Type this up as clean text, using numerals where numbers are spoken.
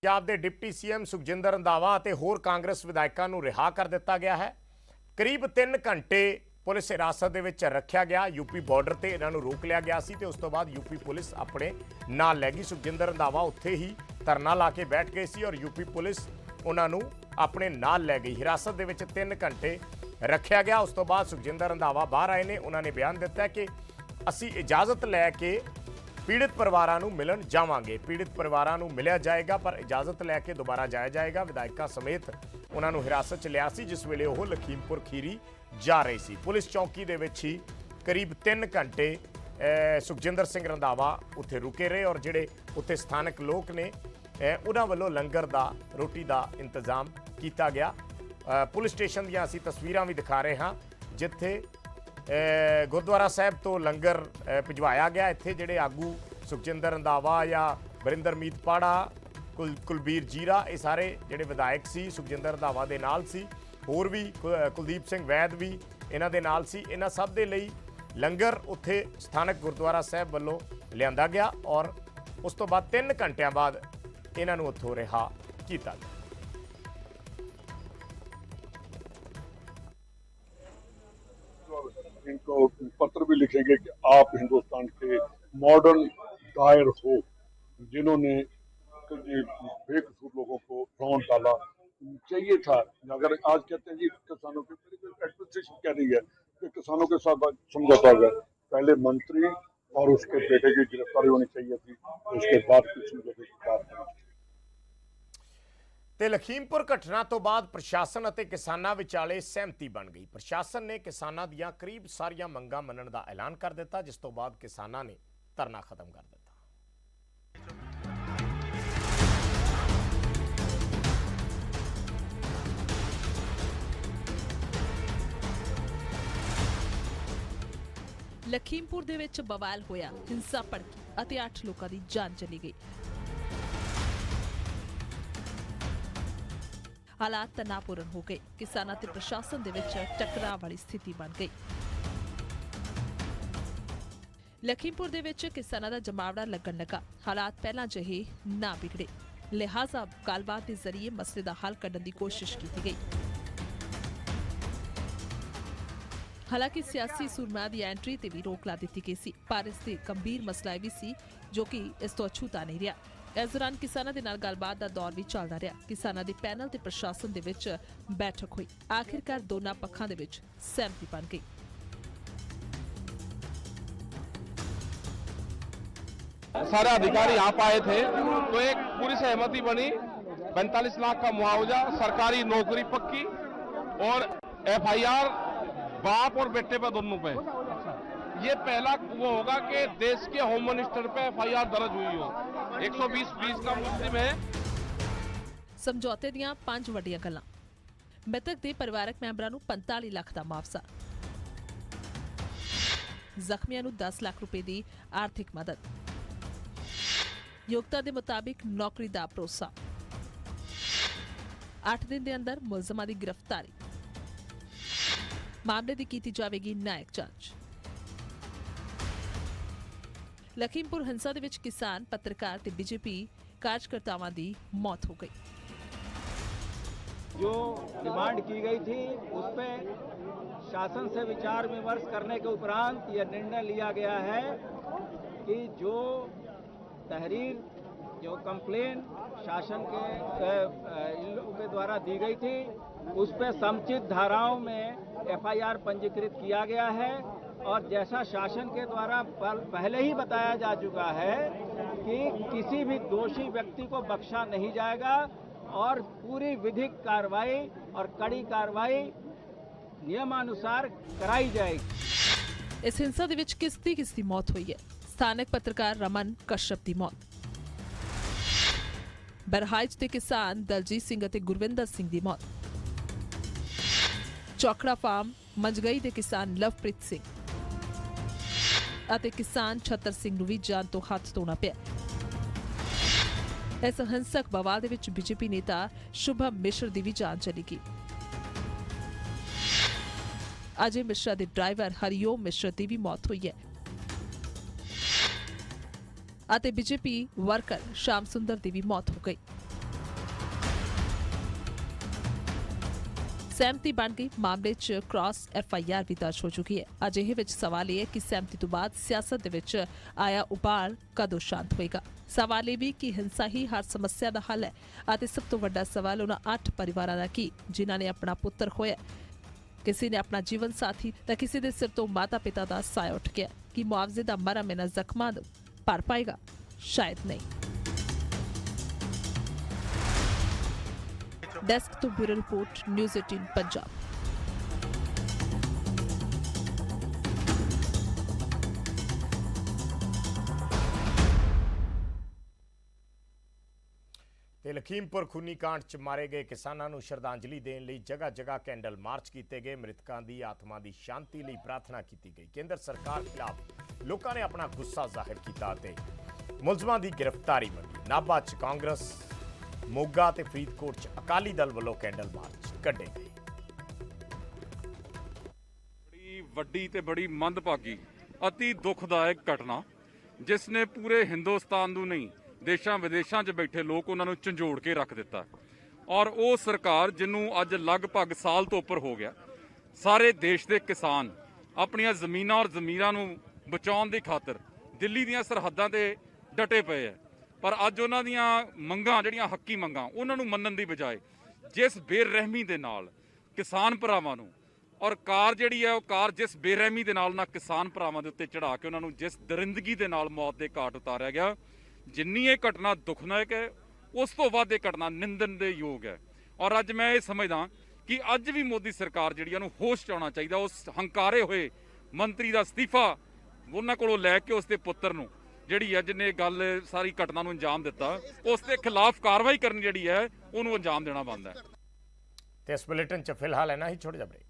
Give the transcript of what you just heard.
ਪੰਜਾਬ ਦੇ deputy CM Sukhjinder Randhawa ਅਤੇ ਹੋਰ ਕਾਂਗਰਸ ਵਿਧਾਇਕਾਂ ਨੂੰ ਰਿਹਾ ਕਰ ਦਿੱਤਾ ਗਿਆ ਹੈ। ਕਰੀਬ 3 ਘੰਟੇ ਪੁਲਿਸ ਹਿਰਾਸਤ ਦੇ ਵਿੱਚ ਰੱਖਿਆ ਗਿਆ। ਯੂਪੀ ਬਾਰਡਰ ਤੇ ਇਹਨਾਂ ਨੂੰ ਰੋਕ ਲਿਆ ਗਿਆ ਸੀ ਤੇ ਉਸ ਤੋਂ ਬਾਅਦ ਯੂਪੀ ਪੁਲਿਸ ਆਪਣੇ ਨਾਲ ਲੈ ਗਈ। ਸੁਖਜਿੰਦਰ ਰੰਧਾਵਾ ਉੱਥੇ ਹੀ ਧਰਨਾ ਲਾ ਕੇ ਬੈਠ ਗਏ ਸੀ ਔਰ ਯੂਪੀ ਪੁਲਿਸ ਉਹਨਾਂ ਨੂੰ ਆਪਣੇ ਨਾਲ ਲੈ ਗਈ। ਹਿਰਾਸਤ ਦੇ ਵਿੱਚ 3 ਘੰਟੇ ਰੱਖਿਆ ਗਿਆ। ਉਸ ਤੋਂ ਬਾਅਦ ਸੁਖਜਿੰਦਰ ਰੰਧਾਵਾ ਬਾਹਰ ਆਏ ਨੇ। ਉਹਨਾਂ ਨੇ ਬਿਆਨ ਦਿੱਤਾ ਕਿ ਅਸੀਂ ਇਜਾਜ਼ਤ ਲੈ ਕੇ पीड़ित परिवारां नूं मिलन जावांगे। पीड़ित परिवारां नूं मिलिया जाएगा पर इजाजत लैके दोबारा जाया जाएगा। विधायकों समेत उन्हां नूं हिरासत च लिया सी जिस वेले ओह लखीमपुर खीरी जा रही सी। पुलिस चौकी दे विच ही करीब 3 घंटे सुखजिंदर सिंह रंधावा उत्थे रुके रहे और जिहड़े उत्थे स्थानक लोग ने उन्हां वल्लों लंगर दा रोटी दा इंतजाम किया गया। पुलिस स्टेशन दीआं असीं तस्वीरां भी दिखा रहे हां जिथे गुरुद्वारा साहब तो लंगर भिजवाया गया। इत्थे जिहड़े आगू सुखजिंदर रंधावा या वरिंदर मीत पाड़ा कुलबीर जीरा ये सारे जिहड़े विधायक सी सुखजिंदर रंधावा दे नाल सी। होर भी कुलदीप सिंह वैद भी इन्हां दे नाल सी। इन्हां सब दे लई लंगर उत्थे स्थानक गुरुद्वारा साहब वल्लों लिआंदा गया और उस तो बाद 3 घंटियां बाद इन्हां नूं उत्थों रिहा कीता गया। इनको पत्र भी लिखेंगे कि आप हिंदुस्तान के मॉडर्न डायर हो जिन्होंने बेकसूर लोगों को रौंद डाला। चाहिए था अगर आज कहते हैं जी किसानों के एडमिनिस्ट्रेशन कह रही है कि किसानों के साथ समझौता हुआ, पहले मंत्री और उसके बेटे की गिरफ्तारी होनी चाहिए थी, उसके बाद कुछ समझौते की बात होनी चाहिए। ਤੇ ਲਖੀਮਪੁਰ ਘਟਨਾ ਤੋਂ ਬਾਅਦ ਪ੍ਰਸ਼ਾਸਨ ਅਤੇ ਕਿਸਾਨਾਂ ਵਿਚਾਲੇ ਸਹਿਮਤੀ ਬਣ ਗਈ। ਪ੍ਰਸ਼ਾਸਨ ਨੇ ਕਿਸਾਨਾਂ ਦੀਆਂ ਕਰੀਬ ਸਾਰੀਆਂ ਮੰਗਾਂ ਮੰਨਣ ਦਾ ਐਲਾਨ ਕਰ ਦਿੱਤਾ ਜਿਸ ਤੋਂ ਬਾਅਦ ਕਿਸਾਨਾਂ ਨੇ ਧਰਨਾ ਖਤਮ ਕਰ ਦਿੱਤਾ। ਲਖੀਮਪੁਰ ਦੇ ਵਿੱਚ ਬਵਾਲ ਹੋਇਆ, ਹਿੰਸਾ ਭੜਕੀ ਅਤੇ 8 ਲੋਕਾਂ ਦੀ ਜਾਨ ਚਲੀ ਗਈ। हालात तनावपूर्ण हो गए। किसानां ते प्रशासन दे विच टकराव वाली स्थिति बन गई। लखीमपुर दे विच किसानां दा जमावड़ा लगन लगा। हालात पहलां जहे ना बिगड़े, लिहाजा गलबात के जरिए मसले दा हल कढण दी कोशिश की गई। हालांकि सियासी सुरमा दी एंट्री ते भी रोक ला दी गई सी, पर इस गंभीर मसला भी सी जो कि इस तो अछूता नहीं रहा। इस दौरान किसानों के नाल गलबात का दौर भी चलता रहा। किसानों के पैनल ते प्रशासन दे विच बैठक हुई। आखिरकार दोनों पक्षों दे विच सहमति बन गई। सारे अधिकारी यहाँ पाए थे तो एक पूरी सहमति बनी। 45 लाख का मुआवजा, सरकारी नौकरी पक्की और FIR बाप और बेटे पे दोनों पे। ये पहला वो होगा कि देश के होम मिनिस्टर पे FIR दर्ज हुई हो। 120 का मुस्लिम है। समझौते दियां 5 वड्डियां गल्लां। मृतक दे परिवारक मैंबरां नूं 45 लाख दा मुआवजा, जख्मियां नूं 10 लाख रुपए दी आर्थिक मदद, योग्यता दे मुताबिक नौकरी दा भरोसा, 8 दिन दे अंदर मुलजमां दी गिरफ्तारी, मामले दी कीती जावेगी न्यायिक जांच। लखीमपुर हिंसा दे विच किसान, पत्रकार ते बीजेपी कार्यकर्तावां दी मौत हो गई। जो डिमांड की गई थी उस पर शासन से विचार विमर्श करने के उपरांत यह निर्णय लिया गया है कि जो तहरीर, जो कंप्लेन शासन के इन लोगों के द्वारा दी गई थी उस पर समुचित धाराओं में FIR पंजीकृत किया गया है। और जैसा शासन के द्वारा पहले ही बताया जा चुका है कि किसी भी दोषी व्यक्ति को बख्शा नहीं जाएगा और पूरी विधिक कार्रवाई और कड़ी कार्रवाई नियमानुसार कराई जाएगी। इस हिंसा दे विच किसदी मौत हुई है। स्थानक पत्रकार रमन कश्यप की मौत, बरहाइच के किसान दलजीत सिंह और गुरविंदर सिंह की मौत, चौकड़ा फार्म मंजगई के किसान लवप्रीत सिंह ਅਤੇ किसान छतर सिंह ਨੂੰ ਵੀ ਜਾਨ ਤੋਂ ਹੱਥ ਧੋਣਾ ਪਿਆ। ਇਸ ਹਿੰਸਕ ਬਵਾਲ ਦੇ ਵਿੱਚ बीजेपी नेता शुभम मिश्र ਦੀ ਵੀ ਜਾਨ ਚਲੀ ਗਈ। अजय मिश्रा ਦੇ ਡਰਾਈਵਰ ਹਰੀਓਮ मिश्र ਦੀ ਵੀ ਮੌਤ ਹੋਈ ਹੈ ਅਤੇ बीजेपी वर्कर श्याम सुंदर ਦੀ ਵੀ ਮੌਤ ਹੋ ਗਈ। ਸਹਿਮਤੀ ਬਣ ਗਈ। ਮਾਮਲੇ 'ਚ ਕ੍ਰਾਸ FIR ਵੀ ਦਰਜ ਹੋ ਚੁੱਕੀ ਹੈ। ਅਜਿਹੇ ਵਿੱਚ ਸਵਾਲ ਇਹ ਹੈ ਕਿ ਸਹਿਮਤੀ ਤੋਂ ਬਾਅਦ ਸਿਆਸਤ ਦੇ ਵਿੱਚ ਆਇਆ ਉਬਾਲ ਕਦੋਂ ਸ਼ਾਂਤ ਹੋਏਗਾ। ਸਵਾਲ ਇਹ ਵੀ ਕਿ ਹਿੰਸਾ ਹੀ ਹਰ ਸਮੱਸਿਆ ਦਾ ਹੱਲ ਹੈ ਅਤੇ ਸਭ ਤੋਂ ਵੱਡਾ ਸਵਾਲ ਉਹਨਾਂ 8 ਪਰਿਵਾਰਾਂ ਦਾ ਕੀ ਜਿਨ੍ਹਾਂ ਨੇ ਆਪਣਾ ਪੁੱਤਰ ਖੋਇਆ। ਕਿਸੇ ਨੇ ਆਪਣਾ ਜੀਵਨ ਸਾਥੀ ਤਾਂ ਕਿਸੇ ਦੇ ਸਿਰ ਤੋਂ ਮਾਤਾ ਪਿਤਾ ਦਾ ਸਾਇਆ ਉੱਠ ਗਿਆ। ਕਿ ਮੁਆਵਜ਼ੇ ਦਾ ਮਰਮ ਇਹਨਾਂ ਜ਼ਖਮਾਂ ਨੂੰ ਭਰ ਪਾਏਗਾ? ਸ਼ਾਇਦ ਨਹੀਂ। ਡੈਸਕ ਤੋਂ ਬਿਊਰੋ ਰਿਪੋਰਟ, ਨਿਊਜ਼ 18 ਪੰਜਾਬ। ਤੇ ਲਖੀਮਪੁਰ ਖੂਨੀ ਕਾਂਡ 'ਚ ਮਾਰੇ ਗਏ ਕਿਸਾਨਾਂ ਨੂੰ ਸ਼ਰਧਾਂਜਲੀ ਦੇਣ ਲਈ ਜਗ੍ਹਾ ਜਗ੍ਹਾ ਕੈਂਡਲ ਮਾਰਚ ਕੀਤੇ ਗਏ। ਮ੍ਰਿਤਕਾਂ ਦੀ ਆਤਮਾ ਦੀ ਸ਼ਾਂਤੀ ਲਈ ਪ੍ਰਾਰਥਨਾ ਕੀਤੀ ਗਈ। ਕੇਂਦਰ ਸਰਕਾਰ ਖਿਲਾਫ ਲੋਕਾਂ ਨੇ ਆਪਣਾ ਗੁੱਸਾ ਜ਼ਾਹਿਰ ਕੀਤਾ ਤੇ ਮੁਲਜ਼ਮਾਂ ਦੀ ਗ੍ਰਿਫਤਾਰੀ ਮੰਗੀ। ਨਾਭਾ 'ਚ ਕਾਂਗਰਸ, ਮੋਗਾ ਤੇ ਫਰੀਦਕੋਟ 'ਚ ਅਕਾਲੀ ਦਲ ਵੱਲੋਂ ਕੈਂਡਲ ਮਾਰਚ ਕੱਢੇ ਗਏ। ਬੜੀ ਵੱਡੀ ਤੇ ਬੜੀ ਮੰਦਭਾਗੀ ਅਤੀ ਦੁਖਦਾਇਕ ਘਟਨਾ ਜਿਸ ਨੇ ਪੂਰੇ ਹਿੰਦੁਸਤਾਨ ਨੂੰ ਨਹੀਂ ਦੇਸ਼ਾਂ ਵਿਦੇਸ਼ਾਂ 'ਚ ਬੈਠੇ ਲੋਕ ਉਹਨਾਂ ਨੂੰ ਝੰਜੋੜ ਕੇ ਰੱਖ ਦਿੱਤਾ। ਔਰ ਉਹ ਸਰਕਾਰ ਜਿਹਨੂੰ ਅੱਜ ਲਗਭਗ ਸਾਲ ਤੋਂ ਉੱਪਰ ਹੋ ਗਿਆ, ਸਾਰੇ ਦੇਸ਼ ਦੇ ਕਿਸਾਨ ਆਪਣੀਆਂ ਜ਼ਮੀਨਾਂ ਔਰ ਜ਼ਮੀਰਾਂ ਨੂੰ ਬਚਾਉਣ ਦੀ ਖਾਤਰ ਦਿੱਲੀ ਦੀਆਂ ਸਰਹੱਦਾਂ ਤੇ ਡਟੇ ਪਏ ਹੈ। ਪਰ ਅੱਜ ਉਹਨਾਂ ਦੀਆਂ ਮੰਗਾਂ ਜਿਹੜੀਆਂ ਹੱਕੀ ਮੰਗਾਂ ਉਹਨਾਂ ਨੂੰ ਮੰਨਣ ਦੀ ਬਜਾਏ ਜਿਸ ਬੇਰਹਿਮੀ ਦੇ ਨਾਲ ਕਿਸਾਨ ਭਰਾਵਾਂ ਨੂੰ ਔਰ ਕਾਰ ਜਿਹੜੀ ਹੈ ਉਹ ਕਾਰ ਜਿਸ ਬੇਰਹਿਮੀ ਦੇ ਨਾਲ ਕਿਸਾਨ ਭਰਾਵਾਂ ਦੇ ਉੱਤੇ ਚੜਾ ਕੇ ਉਹਨਾਂ ਨੂੰ ਜਿਸ ਦਰਿੰਦਗੀ ਦੇ ਨਾਲ ਮੌਤ ਦੇ ਘਾਟ ਉਤਾਰਿਆ ਗਿਆ, ਜਿੰਨੀ ਇਹ ਘਟਨਾ ਦੁਖਨਾਇਕ ਹੈ ਉਸ ਤੋਂ ਵੱਧ ਇਹ ਘਟਨਾ ਨਿੰਦਣ ਦੇ ਯੋਗ ਹੈ। ਔਰ ਅੱਜ ਮੈਂ ਇਹ ਸਮਝਦਾ ਕਿ ਅੱਜ ਵੀ ਮੋਦੀ ਸਰਕਾਰ ਜਿਹੜੀ ਉਹਨੂੰ ਹੋਸ਼ 'ਚ ਆਉਣਾ ਚਾਹੀਦਾ। ਉਸ ਹੰਕਾਰੇ ਹੋਏ ਮੰਤਰੀ ਦਾ ਅਸਤੀਫਾ ਉਹਨਾਂ ਕੋਲੋਂ ਲੈ ਕੇ ਉਸ ਦੇ ਪੁੱਤਰ ਨੂੰ ਜਿਹੜੀ ਹੈ ਜਿਹਨੇ ਗੱਲ ਸਾਰੀ ਘਟਨਾ ਨੂੰ ਅੰਜਾਮ ਦਿੱਤਾ ਉਸ ਦੇ ਖਿਲਾਫ ਕਾਰਵਾਈ ਕਰਨ ਜਿਹੜੀ ਹੈ ਉਹਨੂੰ ਅੰਜਾਮ ਦੇਣਾ ਬਣਦਾ ਹੈ। ਤੇ ਇਸ ਬੁਲੇਟਿਨ 'ਚ ਫਿਲਹਾਲ ਇੰਨਾ ਹੀ। ਛੋਟਾ ਜਿਹਾ ਬ੍ਰੇਕ।